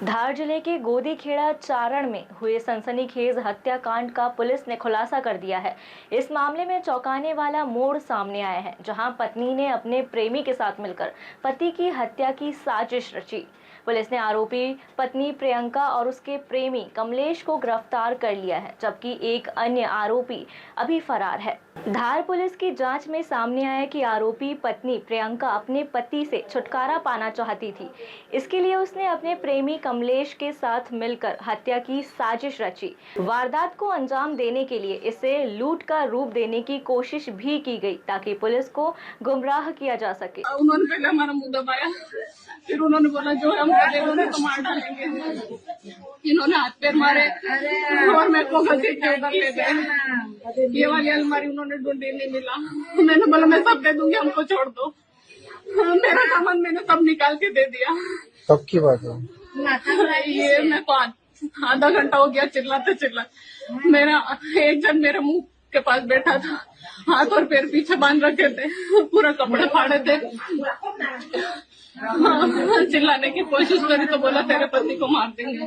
धार जिले के गोदीखेड़ा चारण में हुए सनसनीखेज हत्याकांड का पुलिस ने खुलासा कर दिया है। इस मामले में चौंकाने वाला मोड़ सामने आया है, जहां पत्नी ने अपने प्रेमी के साथ मिलकर पति की हत्या की साजिश रची। पुलिस ने आरोपी पत्नी प्रियंका और उसके प्रेमी कमलेश को गिरफ्तार कर लिया है, जबकि एक अन्य आरोपी अभी फरार है। धार पुलिस की जांच में सामने आया कि आरोपी पत्नी प्रियंका अपने पति से छुटकारा पाना चाहती थी। इसके लिए उसने अपने प्रेमी कमलेश के साथ मिलकर हत्या की साजिश रची। वारदात को अंजाम देने के लिए इसे लूट का रूप देने की कोशिश भी की गई, ताकि पुलिस को गुमराह किया जा सके। उन्होंने पहले हमारा मुंह दबाया, फिर उन्होंने बोला जो हम बोले तो मार डालेंगे। इन्होंने हाथ पैर मारे और मेरे को घसीट के उधर ले गए। ये वाली अलमारी उन्होंने ढूंढी, नहीं मिला। मैंने बोला मैं सब दे दूंगी, हमको छोड़ दो। मेरा सामान मैंने सब निकाल के दे दिया। कब की बात है? ये मैं आधा घंटा हो गया चिल्ला। मेरा एक जन मेरे मुंह के पास बैठा था, हाथ और पैर पीछे बांध रखे थे, पूरा कपड़े फाड़े थे। चिल्लाने की कोशिश करी तो बोला तेरे पति को मार देंगे।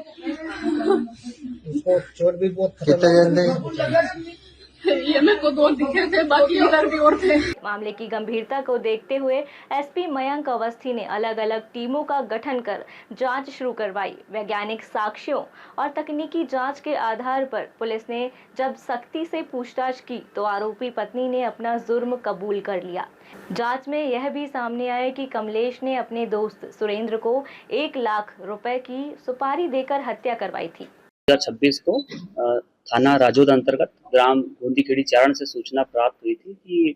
चोट भी बहुत कितने जन थे? ये मेरे को दो दिखे थे, बाकी उधर भी और थे। मामले की गंभीरता को देखते हुए एसपी मयंक अवस्थी ने अलग अलग टीमों का गठन कर जांच शुरू करवाई। वैज्ञानिक साक्ष्यों और तकनीकी जांच के आधार पर पुलिस ने जब सख्ती से पूछताछ की तो आरोपी पत्नी ने अपना जुर्म कबूल कर लिया। जांच में यह भी सामने आया कि कमलेश ने अपने दोस्त सुरेंद्र को 1 लाख रुपए की सुपारी देकर हत्या करवाई थी। 2026 को थाना राजोद अंतर्गत ग्राम गोदीखेड़ी चारण से सूचना प्राप्त हुई थी कि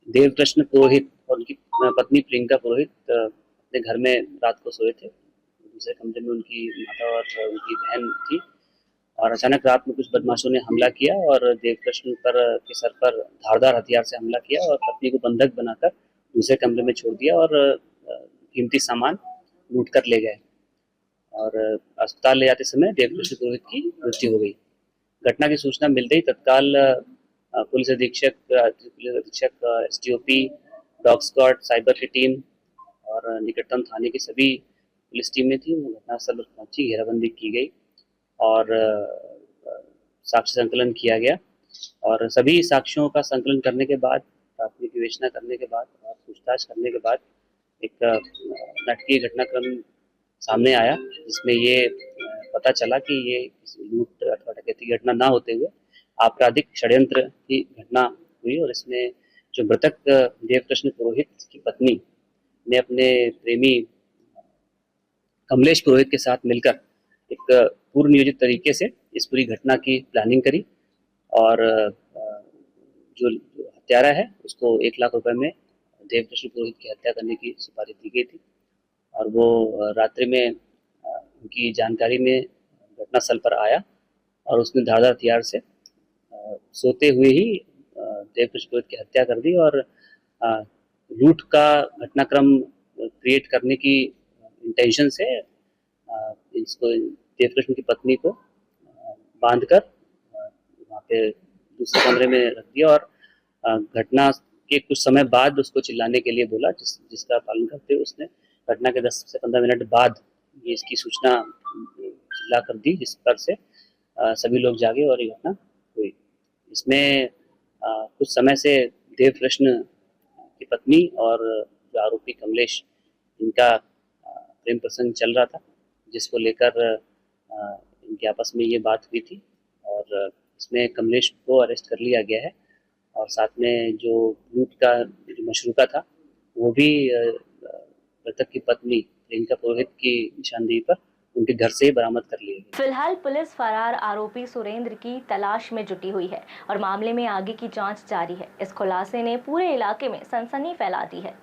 देवकृष्ण पुरोहित और उनकी पत्नी प्रियंका पुरोहित अपने घर में रात को सोए थे। दूसरे कमरे में उनकी माता और उनकी बहन थी और अचानक रात में कुछ बदमाशों ने हमला किया और देवकृष्ण के सर पर धारदार हथियार से हमला किया और पत्नी को बंधक बनाकर दूसरे कमरे में छोड़ दिया और कीमती सामान लूट कर ले गए और अस्पताल ले जाते समय देवकृष्ण पुरोहित की मृत्यु हो गई। घटना की सूचना मिलते ही तत्काल पुलिस अधीक्षक एसडीओपी, डॉग स्क्वाड, साइबर की टीम और निकटतम थाने की सभी पुलिस टीमें थी, घटनास्थल पर पहुंची, घेराबंदी की गई और साक्ष्य संकलन किया गया और सभी साक्ष्यों का संकलन करने के बाद, प्राथमिक विवेचना करने के बाद और पूछताछ करने के बाद एक नाटकीय घटनाक्रम सामने आया, जिसमें ये पता चला कि ये लूट अथवा डकैती की घटना ना होते हुए आपराधिक षड्यंत्र की घटना हुई और इसमें जो मृतक देवकृष्ण पुरोहित की पत्नी ने अपने प्रेमी कमलेश पुरोहित के साथ मिलकर एक पूर्व नियोजित तरीके से इस पूरी घटना की प्लानिंग करी और जो हत्यारा है उसको 1 लाख रुपए में देवकृष्ण पुरोहित की हत्या करने की सुपारी दी गई थी और वो रात्रि में उनकी जानकारी में घटनास्थल पर आया और उसने धारदार हथियार से सोते हुए ही देवकृष्ण पुरोहित की हत्या कर दी और लूट का घटनाक्रम क्रिएट करने की इंटेंशन से इसको देवकृष्ण की पत्नी को बांधकर वहाँ पे दूसरे कमरे में रख दिया और घटना के कुछ समय बाद उसको चिल्लाने के लिए बोला, जिसका पालन करते हुए उसने घटना के 10 से 15 मिनट बाद ये इसकी सूचना चिल्ला कर दी, जिस पर से सभी लोग जागे और ये घटना हुई। इसमें कुछ समय से देवकृष्ण की पत्नी और जो आरोपी कमलेश, इनका प्रेम प्रसंग चल रहा था, जिसको लेकर इनके आपस में ये बात हुई थी और इसमें कमलेश को अरेस्ट कर लिया गया है और साथ में जो लूट का जो मशरूका था वो भी मृतक की पत्नी प्रियंका पुरोहित की निशानदेही पर उनके घर से ही बरामद कर लिया गया। फिलहाल पुलिस फरार आरोपी सुरेंद्र की तलाश में जुटी हुई है और मामले में आगे की जांच जारी है। इस खुलासे ने पूरे इलाके में सनसनी फैला दी है।